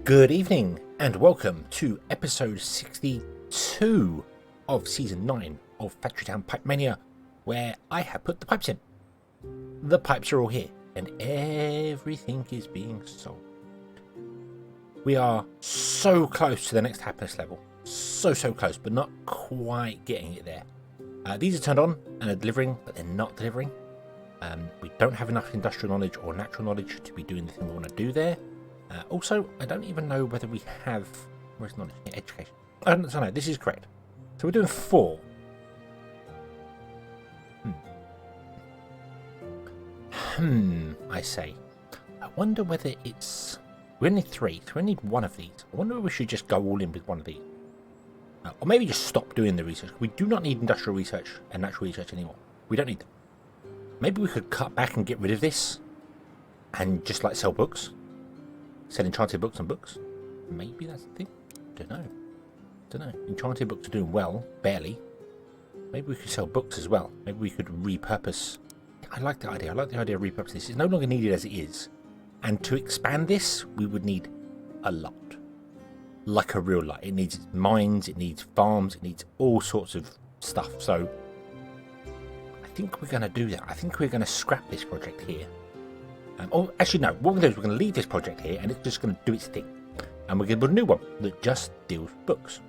Good evening and welcome to episode 62 of season 9 of Factory Town Pipe Mania, where I have put the pipes in. The pipes are all here and everything is being sold. We are so close to the next happiness level. So close, but not quite getting it there. These are turned on and are delivering, but they're not delivering. We don't have enough industrial knowledge or natural knowledge to be doing the thing we want to do there. Also, I don't even know whether we have... Where's knowledge? Yeah, education. I don't know. This is correct. So we're doing 4. I say. I wonder whether it's... We only need 3, so we need one of these. I wonder if we should just go all in with one of these. Or maybe just stop doing the research. We do not need industrial research and natural research anymore. We don't need them. Maybe we could cut back and get rid of this and just like sell books. Sell enchanted books and books. Maybe that's the thing. Don't know. Enchanted books are doing well, barely. Maybe we could sell books as well. Maybe we could repurpose. I like the idea. I like the idea of repurposing this. It's no longer needed as it is. And to expand this, we would need a lot. Like a real lot. It needs mines, it needs farms, it needs all sorts of stuff. So I think we're going to do that. I think we're going to scrap this project here. Or actually, no. What we're going to do is we're going to leave this project here, and it's just going to do its thing. And we're going to build a new one that just deals with books.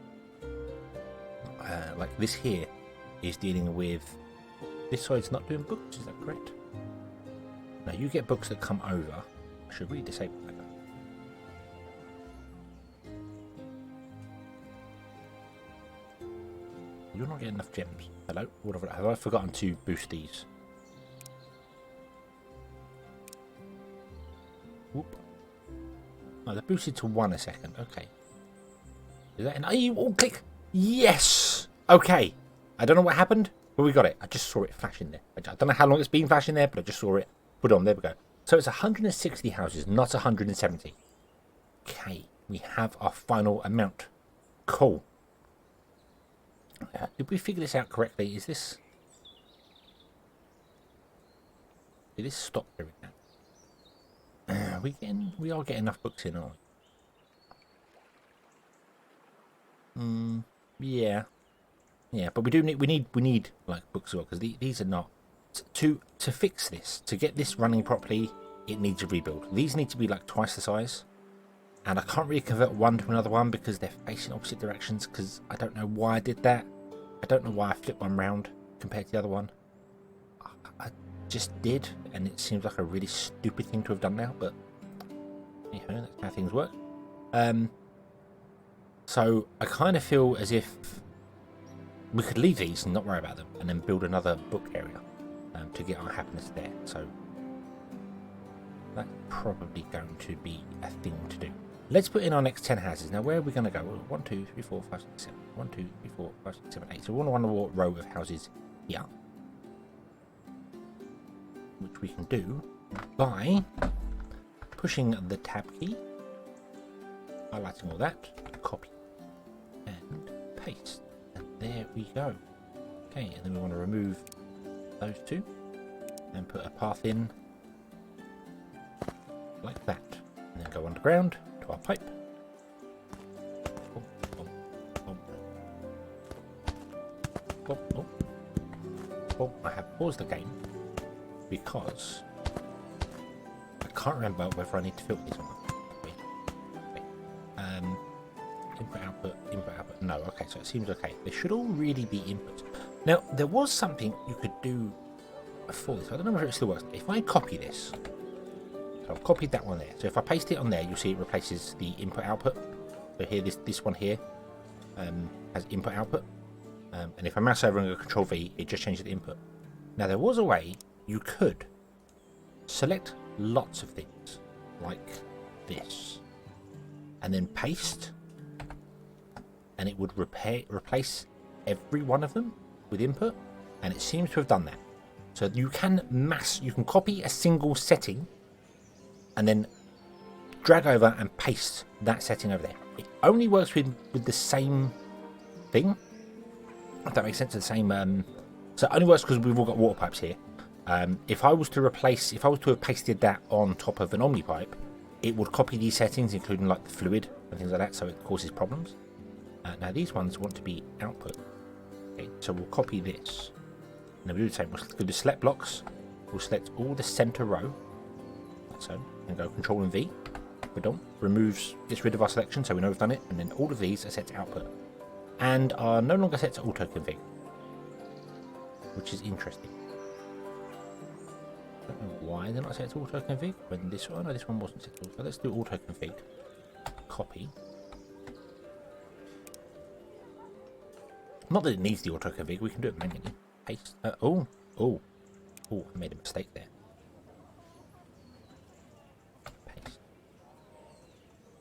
Like this here is dealing with... This side's not doing books, is that correct? Now you get books that come over. I should really disable that. You're not getting enough gems. Hello? Have I forgotten to boost these? Whoop. Oh, they're boosted to 1 a second. Okay. Is that enough? Oh, click! Yes! Okay. I don't know what happened, but we got it. I just saw it flashing there. I don't know how long it's been flashing there, but I just saw it. Put it on. There we go. So it's 160 houses, not 170. Okay. We have our final amount. Cool. Did we figure this out correctly? Is this... Did this stop doing that? We are getting enough books in, aren't we? Yeah, but we need like books as well, because these are not to fix this, to get this running properly. It needs a rebuild. These need to be like twice the size, and I can't really convert one to another one because they're facing opposite directions. Because I don't know why I did that. I don't know why I flipped one round compared to the other one. I just did, and it seems like a really stupid thing to have done now, but you know, that's how things work. So I kind of feel as if we could leave these and not worry about them, and then build another book area to get our happiness there. So that's probably going to be a thing to do. Let's put in our next 10 houses. Now, where are we going to go? 1, 2, 3, 4, 5, 6, 7. 1, 2, 3, 4, 5, 6, 7, 8. So we want one row of houses here, which we can do by pushing the tab key, highlighting all that, copy and paste, and there we go. Okay, and then we want to remove those two and put a path in like that, and then go underground to our pipe. Oh, I have paused the game because I can't remember whether I need to filter these or not. Okay. Input, output. No, okay, so it seems okay. They should all really be inputs. Now, there was something you could do before this. I don't know whether it still works. If I copy this, so I've copied that one there. So if I paste it on there, you'll see it replaces the input output. So here, this one here has input output. And if I mouse over and go Control V, it just changes the input. Now, there was a way you could select lots of things like this and then paste, and it would replace every one of them with input, and it seems to have done that. So you can copy a single setting and then drag over and paste that setting over there. It only works with the same thing, if that makes sense. The same so it only works because we've all got water pipes here. If I was to have pasted that on top of an Omnipipe, it would copy these settings, including like the fluid and things like that, so it causes problems. Now these ones want to be output. Okay, so we'll copy this. And then we do the same. We'll do the select blocks. We'll select all the center row. Like so. And go Control and V. We're done. Removes, gets rid of our selection, so we know we've done it. And then all of these are set to output. And are no longer set to auto config. Which is interesting. I don't know why they're not set to auto config. When this one, no, this one wasn't set to auto. Let's do auto config. Copy. Not that it needs the auto config, we can do it manually. Paste. I made a mistake there. Paste.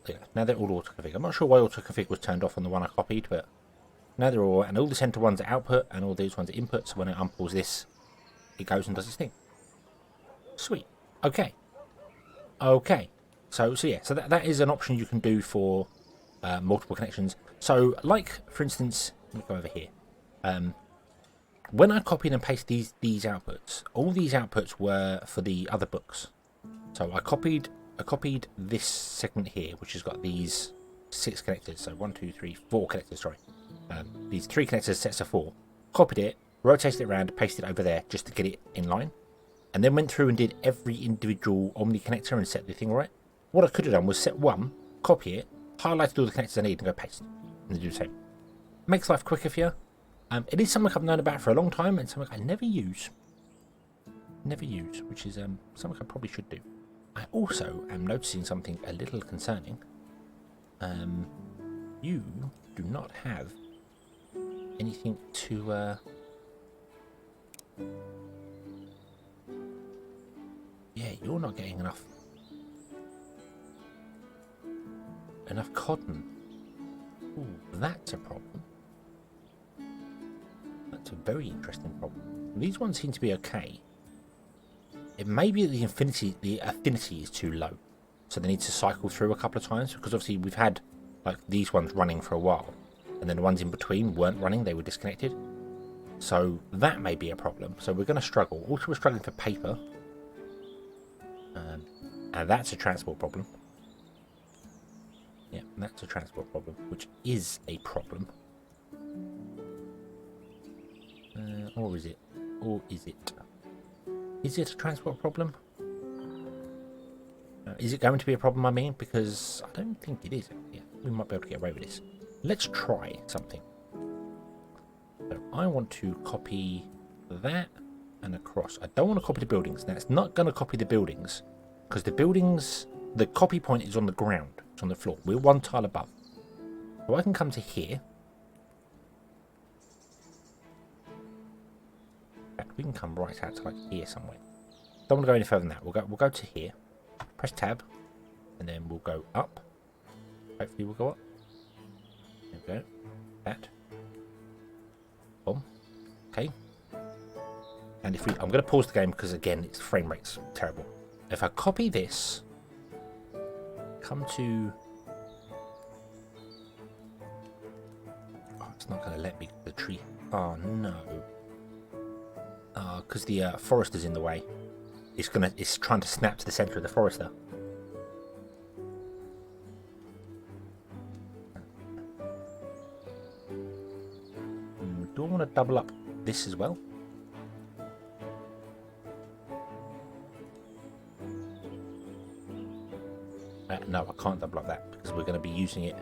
There you go. Now they're all auto config. I'm not sure why auto config was turned off on the one I copied, but now they're all, and all the center ones are output, and all these ones are input. So when I unpause this, it goes and does its thing. Sweet. Okay. Okay. So yeah. So that is an option you can do for multiple connections. So like for instance. Let me go over here. When I copied and pasted these outputs, all these outputs were for the other books. So I copied this segment here, which has got these 6 connectors. So 4 connectors. Sorry, these 3 connectors sets of 4. Copied it, rotated it around, pasted it over there just to get it in line, and then went through and did every individual Omni connector and set the thing right. What I could have done was set one, copy it, highlighted all the connectors I need, and go paste, and do the same. Makes life quicker for you. It is something I've known about for a long time and something I never use. Which is something I probably should do. I also am noticing something a little concerning. You do not have anything to... Yeah, you're not getting enough cotton. Ooh, that's a problem. That's a very interesting problem. These ones seem to be okay. It may be that the affinity is too low, so they need to cycle through a couple of times, because obviously we've had like these ones running for a while, and then the ones in between weren't running, they were disconnected. So that may be a problem. So we're going to struggle. Also, we're struggling for paper, and that's a transport problem. Yeah, that's a transport problem, which is a problem. Or is it? Or is it? Is it a transport problem? Is it going to be a problem, I mean? Because I don't think it is. Yeah, we might be able to get away with this. Let's try something. So I want to copy that and across. I don't want to copy the buildings. Now, it's not going to copy the buildings, because the buildings, the copy point is on the ground. It's on the floor. We're one tile above. So I can come to here. In fact, we can come right out to like here somewhere. Don't want to go any further than that. We'll go to here. Press tab, and then we'll go up. Hopefully we'll go up. There we go. That. Boom. Okay. And if I'm going to pause the game because again, its frame rate's terrible. If I copy this, come to. Oh, it's not going to let me. The tree. Oh no. Because the forest is in the way. It's trying to snap to the center of the forester. Do I want to double up this as well? No, I can't double up that because we're going to be using it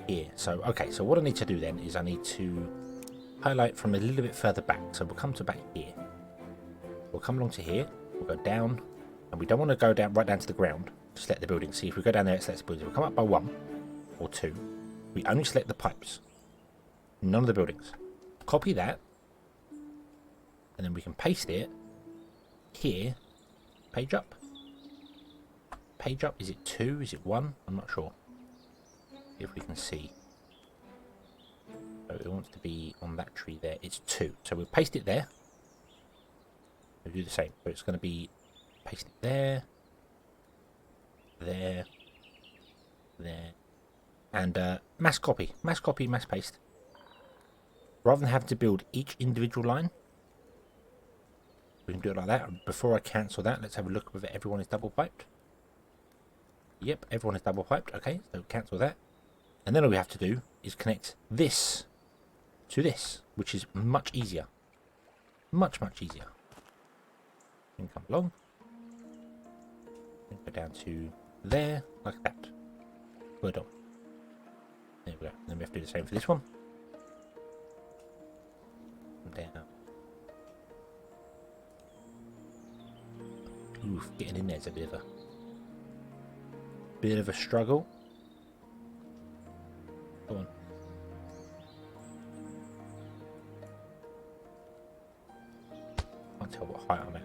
here. So, okay, so what I need to do then is I need to highlight from a little bit further back. So we'll come to back here. We'll come along to here. We'll go down. And we don't want to go down right down to the ground. Select the building. See, if we go down there, it selects the building. We'll come up by 1 or 2. We only select the pipes. None of the buildings. Copy that. And then we can paste it here. Page up. Page up. Is it 2? Is it 1? I'm not sure. If we can see. So it wants to be on that tree there. It's 2. So we'll paste it there. We'll do the same. So it's going to be paste it there. There. There. And mass copy. Mass copy, mass paste. Rather than having to build each individual line, we can do it like that. Before I cancel that, let's have a look whether everyone is double piped. Yep, everyone is double piped. Okay, so cancel that. And then all we have to do is connect this to this, which is much easier. Much easier. And come along. And go down to there, like that. We're done. There we go. Then we have to do the same for this one. Down. Oof, getting in there is a bit of a struggle. Go on. Can't tell what height I'm at.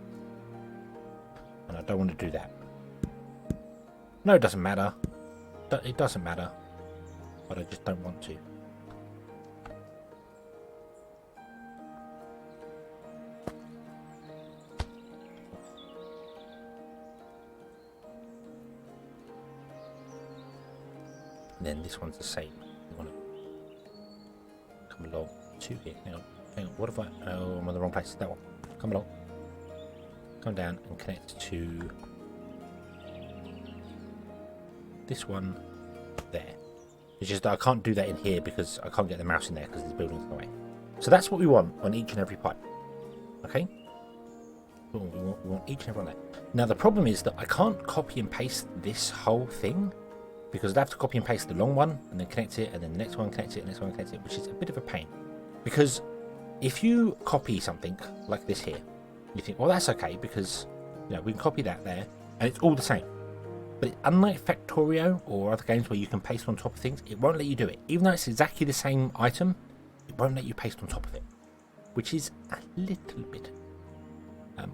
And I don't want to do that. No, it doesn't matter. It doesn't matter. But I just don't want to. And then this one's the same. You want to come along to here. Hang on. What if I... Oh, I'm on the wrong place. That one. Come along. Come down and connect to this one there. It's just that I can't do that in here because I can't get the mouse in there because there's buildings in the way. So that's what we want on each and every pipe. Okay? We want each and every one there. Now the problem is that I can't copy and paste this whole thing, because I'd have to copy and paste the long one and then connect it, and then the next one connect it, and the next one connect it, which is a bit of a pain. Because if you copy something like this here, you think, well, that's okay because we can copy that there and it's all the same. But unlike Factorio or other games where you can paste on top of things, it won't let you do it. Even though it's exactly the same item, it won't let you paste on top of it, which is a little bit.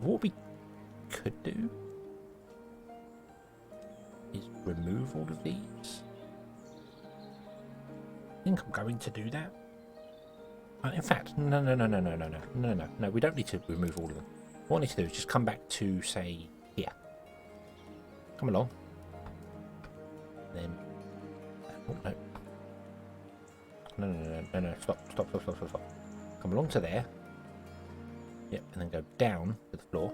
What we could do is remove all of these. I think I'm going to do that. In fact, no, we don't need to remove all of them. What I need to do is just come back to, say, here. Come along. Then, oh, no, stop. Come along to there. Yep, and then go down to the floor.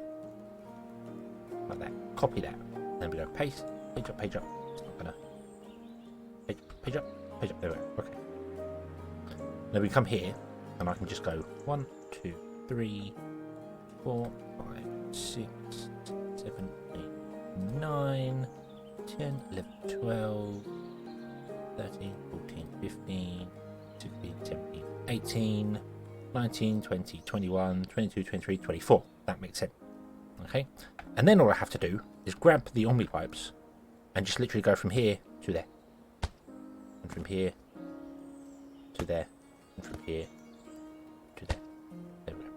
Like that. Copy that. Then we go paste. Page up. It's not gonna. Page up. There we go. Okay. Now we come here, and I can just go 1, 2, 3, 4, 5, 6, 7, 8, 9, 10, 11, 12, 13, 14, 15, 16, 17, 18, 19, 20, 21, 22, 23, 24. That makes sense. Okay? And then all I have to do is grab the Omnipipes and just literally go from here to there. And from here to there. And from here to there. There we go.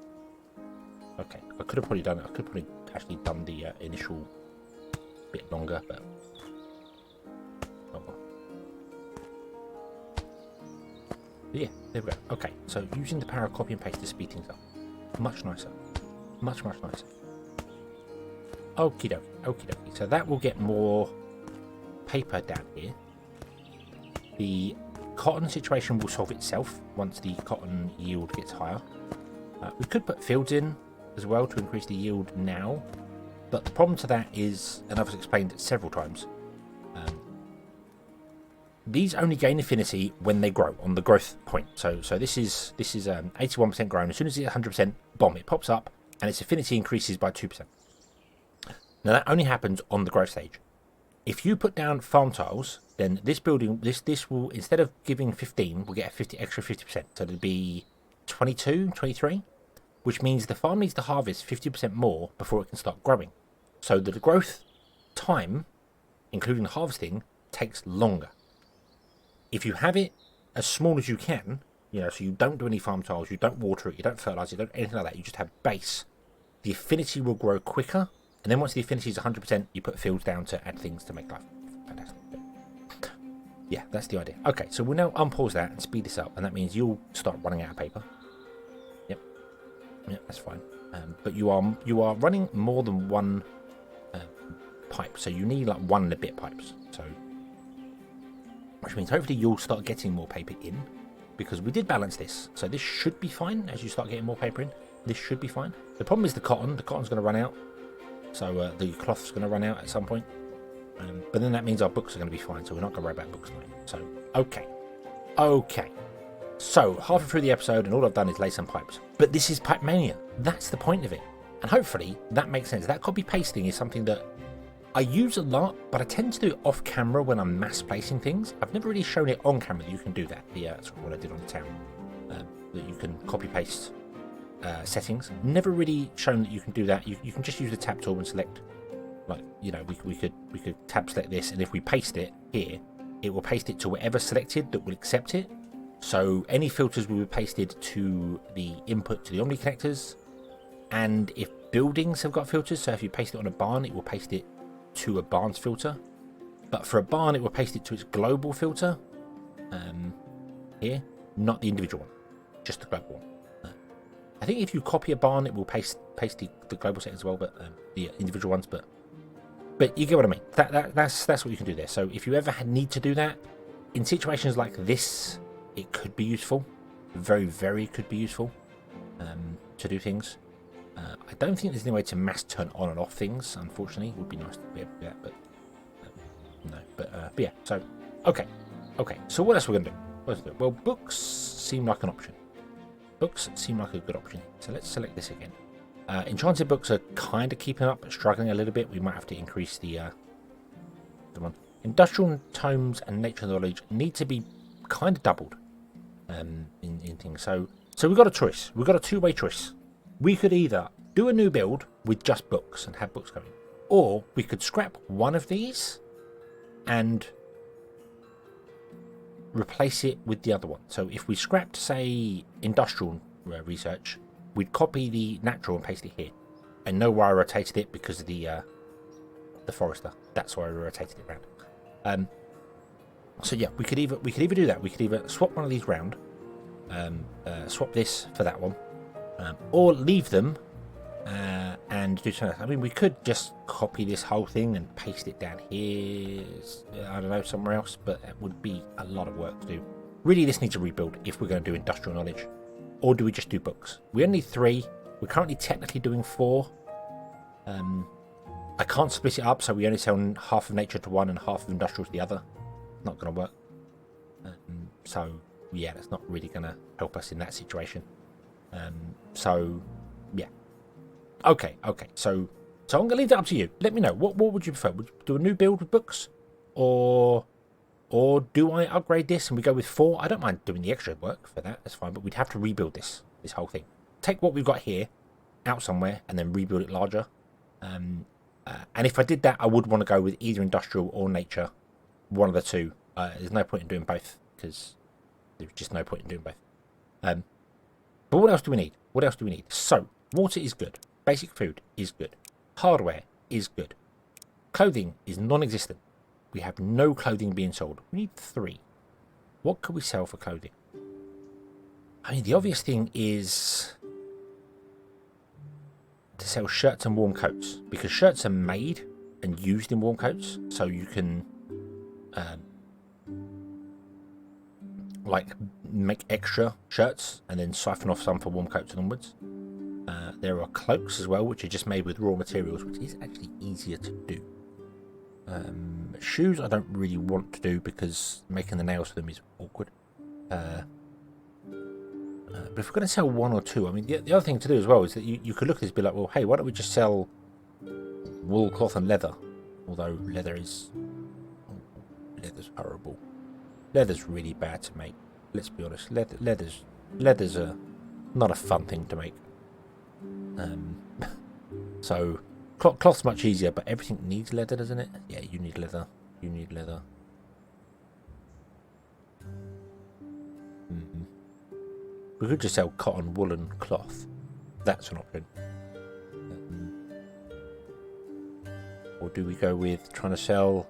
Okay. I could have probably done it. I could have probably actually done the initial bit longer, but oh well. Yeah, there we go. Okay, so using the power of copy and paste to speed things up. Much nicer. Much nicer. Okie dokie. So that will get more paper down here. The cotton situation will solve itself once the cotton yield gets higher. We could put fields in as well to increase the yield now. But the problem to that is, and I've explained it several times, these only gain affinity when they grow on the growth point. So this is 81% grown. As soon as it's 100%, bomb, it pops up and its affinity increases by 2%. Now that only happens on the growth stage. If you put down farm tiles, then this building, this will, instead of giving 15, we'll get a extra 50%. So it'll be 22, 23, which means the farm needs to harvest 50% more before it can start growing. So the growth time, including the harvesting, takes longer. If you have it as small as you can, so you don't do any farm tiles, you don't water it, you don't fertilize it, you don't anything like that, you just have base, the affinity will grow quicker. And then once the affinity is 100%, you put fields down to add things to make life fantastic. Yeah, that's the idea. Okay, so we'll now unpause that and speed this up, and that means you'll start running out of paper. Yep, that's fine. But you are running more than one pipe, so you need like 1 and a bit pipes. So, which means hopefully you'll start getting more paper in, because we did balance this. So this should be fine as you start getting more paper in. This should be fine. The problem is the cotton. The cotton's going to run out. So the cloth's going to run out at some point. But then that means our books are going to be fine, so we're not going to worry about books now. So, okay. So, halfway through the episode, and all I've done is lay some pipes. But this is Pipe Mania. That's the point of it. And hopefully, that makes sense. That copy-pasting is something that I use a lot, but I tend to do it off-camera when I'm mass-placing things. I've never really shown it on camera that you can do that. That's what I did on the town. That you can copy-paste settings. Never really shown that you can do that. You can just use the tab tool and select. Like, you know, we could tab select this, and if we paste it here, it will paste it to whatever selected that will accept it. So any filters will be pasted to the input to the Omni connectors, and if buildings have got filters, so if you paste it on a barn, it will paste it to a barn's filter. But for a barn, it will paste it to its global filter. Here, not the individual one, just the global one. I think if you copy a barn, it will paste the global settings as well, but the individual ones, but you get what I mean. That's what you can do there. So if you ever need to do that, in situations like this, it could be useful. Very, very could be useful to do things. I don't think there's any way to mass turn on and off things, unfortunately. It would be nice to be able to do that, but no. But yeah, so, okay. So what else are we going to do? Well, books seem like an option. Books seem like a good option. So let's select this again. Enchanted books are kind of keeping up, but struggling a little bit. We might have to increase the one. Industrial tomes and nature knowledge need to be kind of doubled in things. So we've got a choice. We've got a two-way choice. We could either do a new build with just books and have books going, or we could scrap one of these and replace it with the other one. So if we scrapped, say, industrial research, we'd copy the natural and paste it here. And know why I rotated it, because of the forester. That's why I rotated it around. So yeah, we could either do that. We could either swap one of these round, swap this for that one, or leave them and do something else. I mean, we could just copy this whole thing and paste it down here, I don't know, somewhere else, but it would be a lot of work to do. Really, this needs a rebuild if we're going to do industrial knowledge. Or do we just do books? We only need 3. We're currently technically doing 4. I can't split it up, so we only sell half of nature to one and half of industrial to the other. Not going to work. So, yeah, that's not really going to help us in that situation. So, yeah. Okay. So I'm going to leave that up to you. Let me know. What would you prefer? Would you do a new build with books? Or do I upgrade this and we go with 4? I don't mind doing the extra work for that. That's fine. But we'd have to rebuild this whole thing. Take what we've got here out somewhere and then rebuild it larger. And if I did that, I would want to go with either industrial or nature. One of the two. There's no point in doing both, because there's just no point in doing both. But what else do we need? So, water is good. Basic food is good. Hardware is good. Clothing is non-existent. We have no clothing being sold. We need 3. What could we sell for clothing? I mean, the obvious thing is to sell shirts and warm coats, because shirts are made and used in warm coats, so you can like make extra shirts and then siphon off some for warm coats and onwards. There are cloaks as well, which are just made with raw materials, which is actually easier to do. Shoes I don't really want to do because making the nails for them is awkward. But if we're going to sell 1 or 2, I mean, the other thing to do as well is that you could look at this and be like, well, hey, why don't we just sell wool, cloth and leather? Although leather's horrible. Leather's really bad to make. Let's be honest. Leather's not a fun thing to make. So cloth's much easier, but everything needs leather, doesn't it? Yeah, you need leather. We could just sell cotton, wool and cloth. That's an option. Or do we go with trying to sell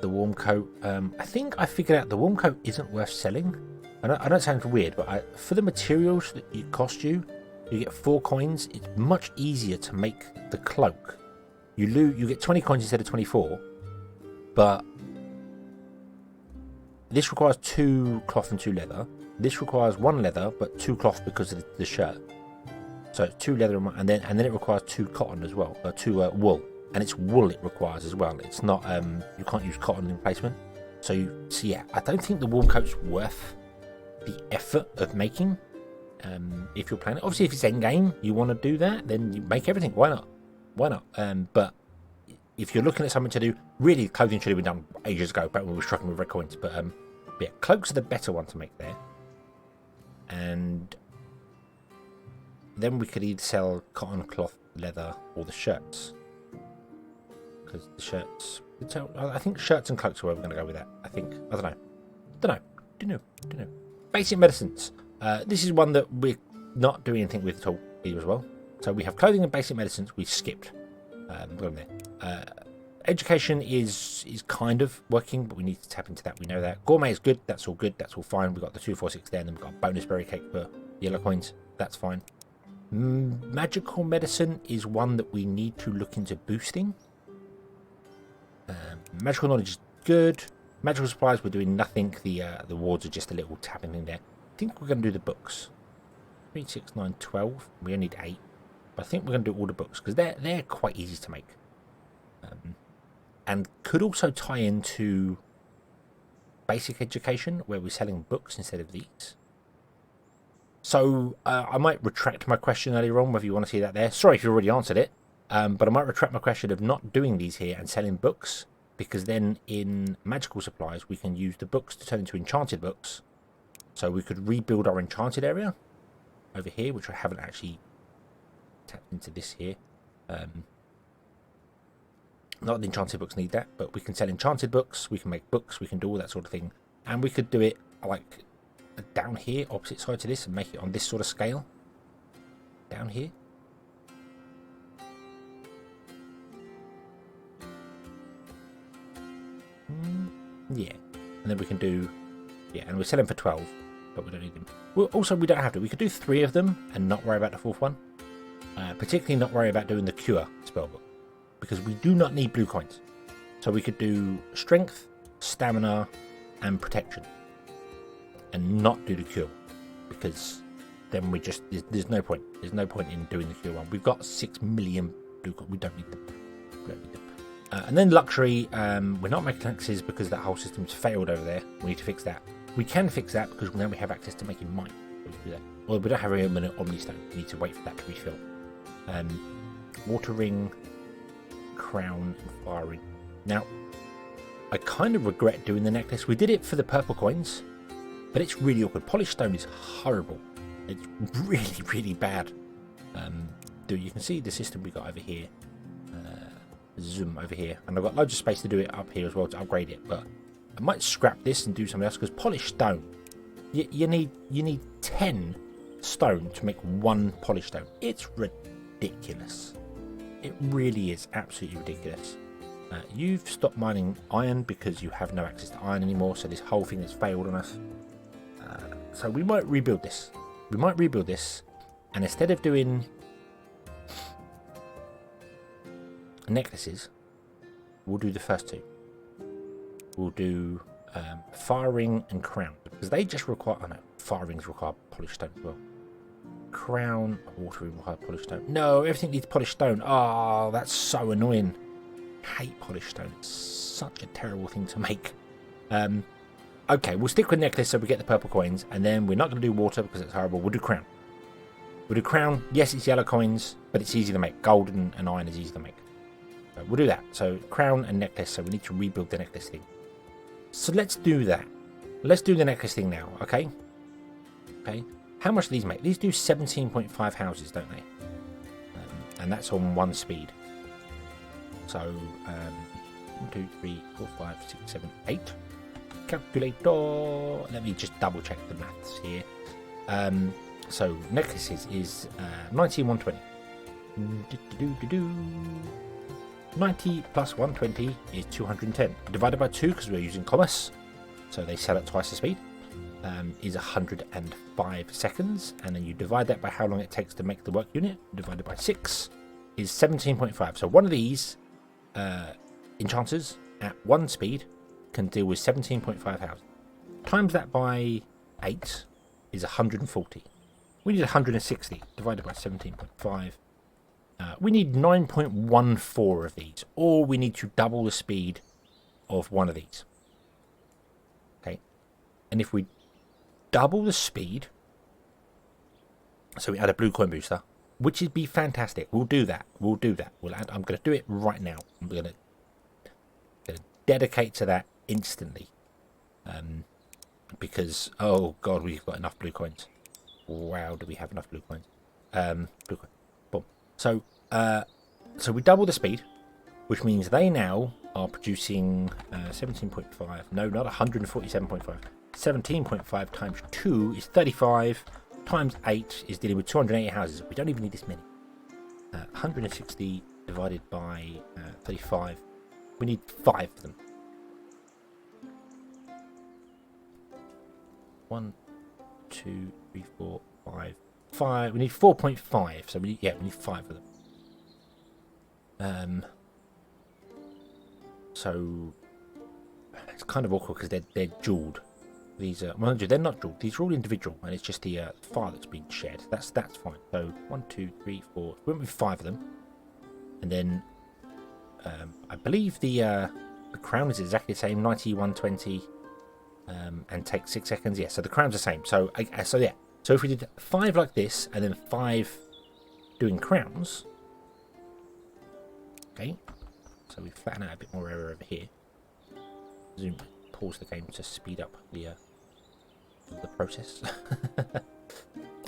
the warm coat? I think I figured out the warm coat isn't worth selling. I know it sounds weird, but for the materials that it cost you get 4 coins. It's much easier to make the cloak. You get 20 coins instead of 24, but this requires 2 cloth and 2 leather. This requires 1 leather, but 2 cloth because of the shirt. So it's 2 leather and then it requires 2 cotton as well, 2 wool. and it's wool it requires as well. It's not you can't use cotton in placement. So yeah, I don't think the warm coat's worth the effort of making. If you're playing it, obviously if it's end game, you want to do that, then you make everything. Why not? Why not? But if you're looking at something to do, really clothing should have been done ages ago, back when we were struggling with red coins. But yeah, cloaks are the better one to make there. And then we could either sell cotton, cloth, leather, or the shirts. Because the shirts, I think shirts and cloaks are where we're going to go with that. I think. I don't know. Basic medicines. This is one that we're not doing anything with at all either as well. So we have clothing and basic medicines. We've skipped. Education is kind of working, but we need to tap into that. We know that. Gourmet is good. That's all good. That's all fine. We've got the 246 there, and then we've got a bonus berry cake for yellow coins. That's fine. Magical medicine is one that we need to look into boosting. Magical knowledge is good. Magical supplies, we're doing nothing. The wards are just a little tapping thing there. I think we're going to do the books. 3, 6, 9, 12. We only need 8. But I think we're going to do all the books because they're quite easy to make. And could also tie into basic education where we're selling books instead of these. So I might retract my question earlier on, whether you want to see that there. Sorry if you already answered it. But I might retract my question of not doing these here and selling books, because then in magical supplies we can use the books to turn into enchanted books. So we could rebuild our enchanted area over here, which I haven't actually tapped into this here. Not the enchanted books need that, but we can sell enchanted books, we can make books, we can do all that sort of thing. And we could do it like down here, opposite side to this, and make it on this sort of scale. Down here. Yeah. And then we can do, yeah, and we're selling for 12, but we don't need them. Well, also, we don't have to. We could do 3 of them and not worry about the 4th one. Particularly not worry about doing the cure spellbook, because we do not need blue coins. So we could do strength, stamina, and protection, and not do the cure, because then we just, there's no point. There's no point in doing the cure one. We've got 6 million blue coins. We don't need them. And then luxury, we're not making taxes because that whole system's failed over there. We need to fix that. We can fix that because now we have access to making mine. So we can do that. Well, we don't have an Omni Stone. We need to wait for that to refill. Water ring, crown, and fire ring. Now, I kind of regret doing the necklace. We did it for the purple coins, but it's really awkward. Polished stone is horrible. It's really, really bad. You can see the system we got over here. Zoom over here, and I've got loads of space to do it up here as well to upgrade it, but I might scrap this and do something else, because polished stone, you need 10 stone to make 1 polished stone. It's ridiculous. It really is absolutely ridiculous. You've stopped mining iron because you have no access to iron anymore, so this whole thing has failed on us. So we might rebuild this. And instead of doing necklaces, we'll do the first 2. We'll do fire ring and crown, because they just require, oh no, fire rings require polished stone as well. Crown, water ring require polished stone. No, everything needs polished stone. Oh, that's so annoying. Hate polished stone. It's such a terrible thing to make. Okay, we'll stick with necklace so we get the purple coins, and then we're not going to do water because it's horrible. We'll do crown. Yes, it's yellow coins, but it's easy to make. Gold and iron is easy to make. We'll do that. So crown and necklace. So we need to rebuild the necklace thing. So let's do that. Let's do the necklace thing now. Okay. How much do these make? These do 17.5 houses, don't they? And that's on 1 speed. So 1, 2, 3, 4, 5, 6, 7, 8. Calculator. Let me just double check the maths here. So necklaces is 19,120. 90 plus 120 is 210. Divided by 2, because we're using commerce, so they sell at twice the speed, is 105 seconds. And then you divide that by how long it takes to make the work unit, divided by 6, is 17.5. So one of these enchanters at 1 speed can deal with 17.5 houses. Times that by 8 is 140. We need 160 divided by 17.5. We need 9.14 of these, or we need to double the speed of one of these. Okay, and if we double the speed, so we add a blue coin booster, which would be fantastic. We'll do that. We'll do that. I'm going to do it right now. I'm going to dedicate to that instantly, because oh god, we've got enough blue coins. Wow, do we have enough blue coins? Blue coin. Boom. So we double the speed, which means they now are producing 17.5. No, not 147.5. 17.5 times 2 is 35. Times 8 is dealing with 280 houses. We don't even need this many. 160 divided by 35. We need 5 of them. 1, 2, 3, 4, 5. 5. We need 4.5. So we need 5 of them. So it's kind of awkward because they're jeweled. These are, well, they're not jeweled. These are all individual, and it's just the file that's being shared. That's fine. So 1, 2, 3, 4. We went with 5 of them, and then I believe the crown is exactly the same, 90, 120, and takes 6 seconds. Yeah, so the crown's the same. So yeah. So if we did 5 like this, and then 5 doing crowns, okay. So we flatten out a bit more error over here. Zoom, pause the game to speed up the process.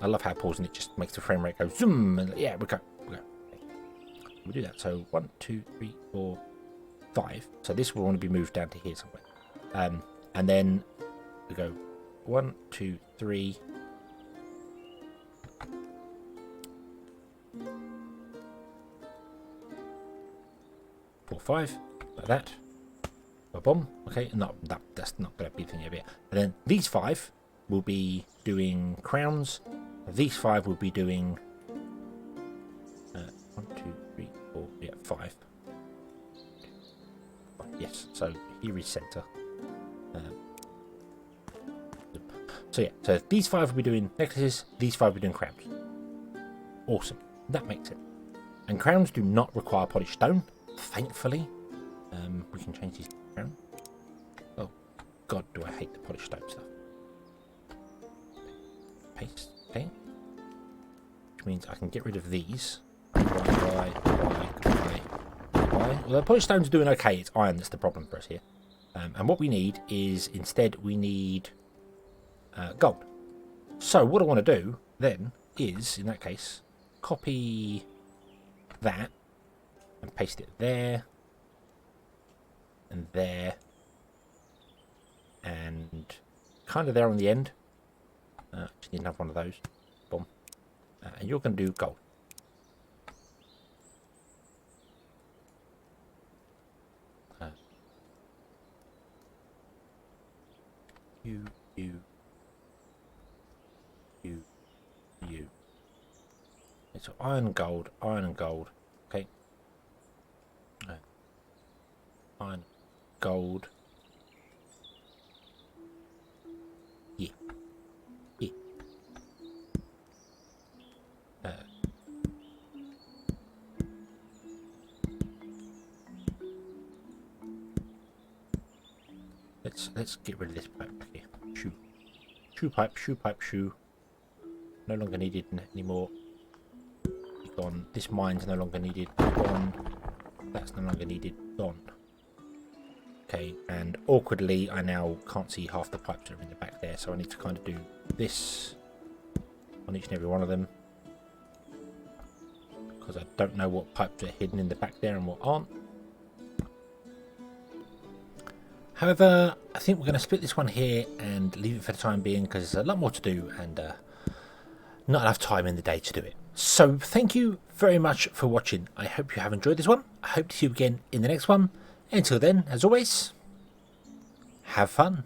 I love how pausing it just makes the frame rate go zoom, and yeah, we go. Okay. We do that. So 1, 2, 3, 4, 5. So this will want to be moved down to here somewhere. And then we go 1, 2, 3. 4, 5, like that. Boom. Okay, no, that's not going to be the thing over here. And then these 5 will be doing crowns. These 5 will be doing 1, 2, 3, 4, yeah, 5. Yes, so here is center. So yeah, so these 5 will be doing necklaces. These 5 will be doing crowns. Awesome. That makes it. And crowns do not require polished stone, thankfully. We can change these around. Oh god, do I hate the polished stone stuff. Paste, okay. Which means I can get rid of these. Why? Well, the polished stone's doing okay. It's iron that's the problem for us here. And what we need is, instead, we need gold. So what I want to do then is, in that case, copy that and paste it there and there and kind of there on the end. Just need another one of those. Boom. And you're going to do gold. You. So iron and gold, okay. Iron, gold. Yeah. Let's get rid of this pipe here. Shoe pipe. No longer needed anymore. Gone. This mine's no longer needed. Gone. That's no longer needed. Gone. Okay, and awkwardly I now can't see half the pipes that are in the back there, so I need to kind of do this on each and every one of them, because I don't know what pipes are hidden in the back there and what aren't. However, I think we're going to split this one here and leave it for the time being, because there's a lot more to do and not enough time in the day to do it. So thank you very much for watching. I hope you have enjoyed this one. I hope to see you again in the next one. Until then, as always, have fun.